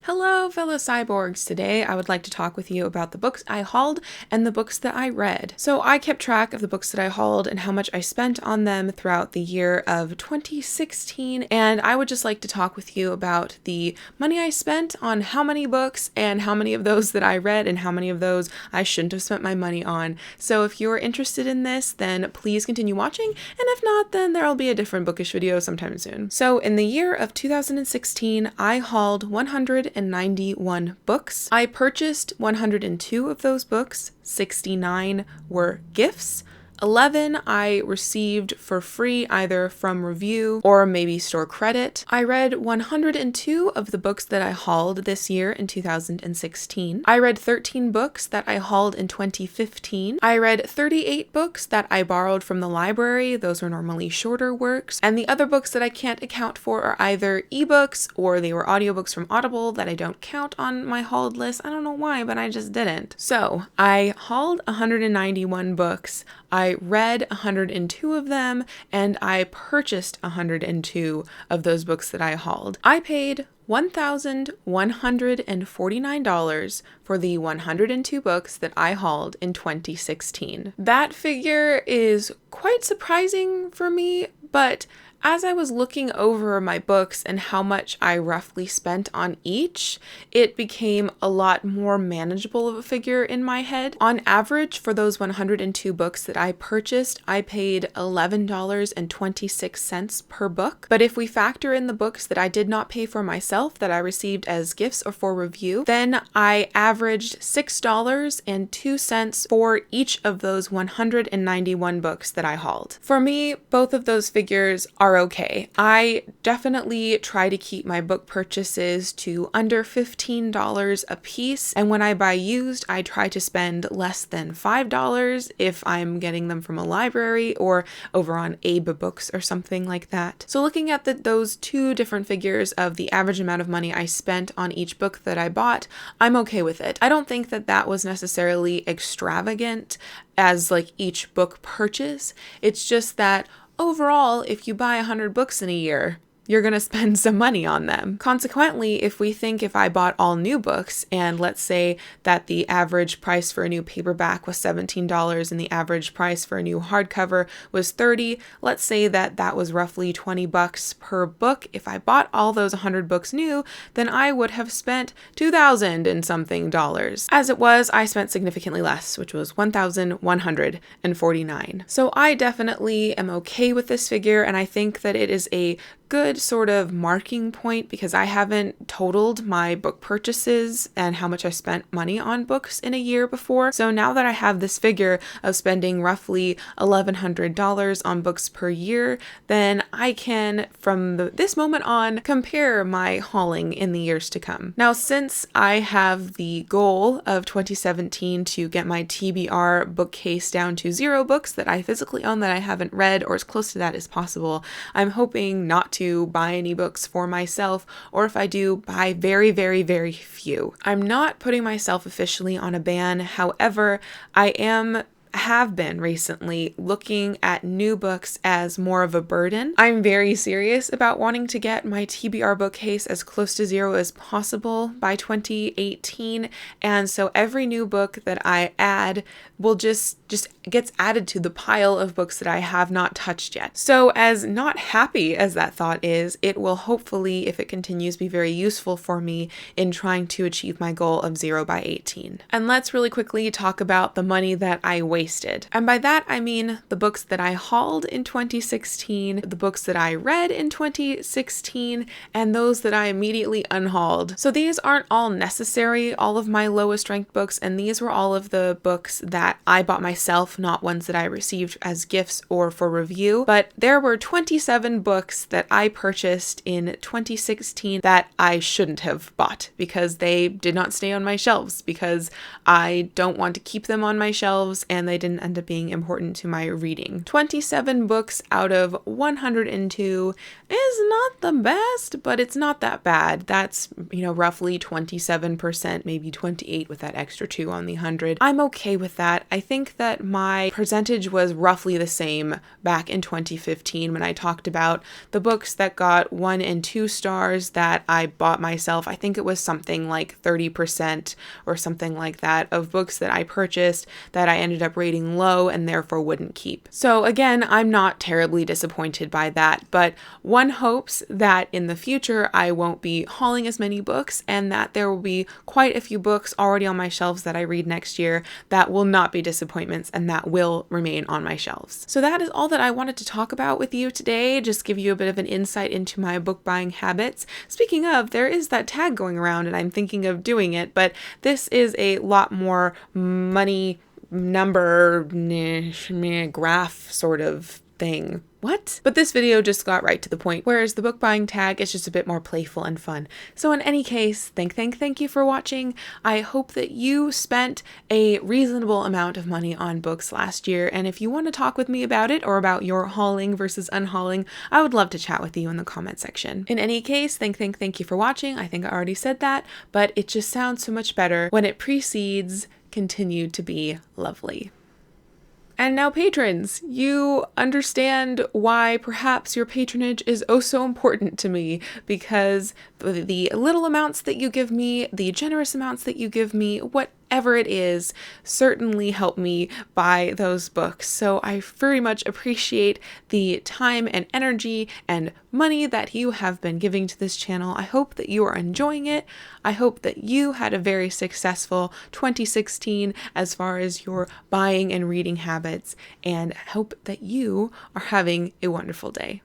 Hello, fellow cyborgs. Today I would like to talk with you about the books I hauled and the books that I read. So I kept track of the books that I hauled and how much I spent on them throughout the year of 2016, and I would just like to talk with you about the money I spent on how many books and how many of those that I read and how many of those I shouldn't have spent my money on. So if you're interested in this, then please continue watching, and if not, then there'll be a different bookish video sometime soon. So in the year of 2016, I hauled 191 books. I purchased 102 of those books, 69 were gifts. 11 I received for free either from review or maybe store credit. I read 102 of the books that I hauled this year in 2016. I read 13 books that I hauled in 2015. I read 38 books that I borrowed from the library. Those are normally shorter works. And the other books that I can't account for are either ebooks or they were audiobooks from Audible that I don't count on my hauled list. I don't know why, but I just didn't. So I hauled 191 books. I read 102 of them, and I purchased 102 of those books that I hauled. I paid $1,149 for the 102 books that I hauled in 2016. That figure is quite surprising for me, but as I was looking over my books and how much I roughly spent on each, it became a lot more manageable of a figure in my head. On average, for those 102 books that I purchased, I paid $11.26 per book. But if we factor in the books that I did not pay for myself that I received as gifts or for review, then I averaged $6.02 for each of those 191 books that I hauled. For me, both of those figures are okay. I definitely try to keep my book purchases to under $15 a piece, and when I buy used, I try to spend less than $5 if I'm getting them from a library or over on Abe Books or something like that. So looking at those two different figures of the average amount of money I spent on each book that I bought, I'm okay with it. I don't think that was necessarily extravagant as like each book purchase. It's just that overall, if you buy 100 books in a year, you're going to spend some money on them. Consequently, if I bought all new books, and let's say that the average price for a new paperback was $17 and the average price for a new hardcover was $30, let's say that was roughly $20 per book. If I bought all those 100 books new, then I would have spent $2,000 and something dollars. As it was, I spent significantly less, which was $1,149. So I definitely am okay with this figure, and I think that it is a good sort of marking point because I haven't totaled my book purchases and how much I spent money on books in a year before. So now that I have this figure of spending roughly $1,100 on books per year, then I can, from this moment on, compare my hauling in the years to come. Now, since I have the goal of 2017 to get my TBR bookcase down to 0 books that I physically own that I haven't read, or as close to that as possible, I'm hoping not to buy any books for myself, or if I do, buy very, very, very few. I'm not putting myself officially on a ban. However, I have been recently looking at new books as more of a burden. I'm very serious about wanting to get my TBR bookcase as close to 0 as possible by 2018, and so every new book that I add will just gets added to the pile of books that I have not touched yet. So as not happy as that thought is, it will hopefully, if it continues, be very useful for me in trying to achieve my goal of 0 by 18. And let's really quickly talk about the money that I wasted. And by that, I mean the books that I hauled in 2016, the books that I read in 2016, and those that I immediately unhauled. So these aren't all necessary, all of my lowest ranked books, and these were all of the books that I bought myself, not ones that I received as gifts or for review. But there were 27 books that I purchased in 2016 that I shouldn't have bought because they did not stay on my shelves, because I don't want to keep them on my shelves and they they didn't end up being important to my reading. 27 books out of 102 is not the best, but it's not that bad. That's, roughly 27%, maybe 28 with that extra 2 on the 100. I'm okay with that. I think that my percentage was roughly the same back in 2015 when I talked about the books that got 1 and 2 stars that I bought myself. I think it was something like 30% or something like that of books that I purchased that I ended up rating low and therefore wouldn't keep. So again, I'm not terribly disappointed by that, but one hopes that in the future I won't be hauling as many books and that there will be quite a few books already on my shelves that I read next year that will not be disappointments and that will remain on my shelves. So that is all that I wanted to talk about with you today, just give you a bit of an insight into my book buying habits. Speaking of, there is that tag going around and I'm thinking of doing it, but this is a lot more money number graph sort of thing. What? But this video just got right to the point, whereas the book buying tag is just a bit more playful and fun. So in any case, thank you for watching. I hope that you spent a reasonable amount of money on books last year, and if you want to talk with me about it or about your hauling versus unhauling, I would love to chat with you in the comment section. In any case, thank you for watching. I think I already said that, but it just sounds so much better when it precedes continued to be lovely. And now patrons, you understand why perhaps your patronage is oh so important to me, because the little amounts that you give me, the generous amounts that you give me, whatever it is, certainly help me buy those books. So I very much appreciate the time and energy and money that you have been giving to this channel. I hope that you are enjoying it. I hope that you had a very successful 2016 as far as your buying and reading habits, and hope that you are having a wonderful day.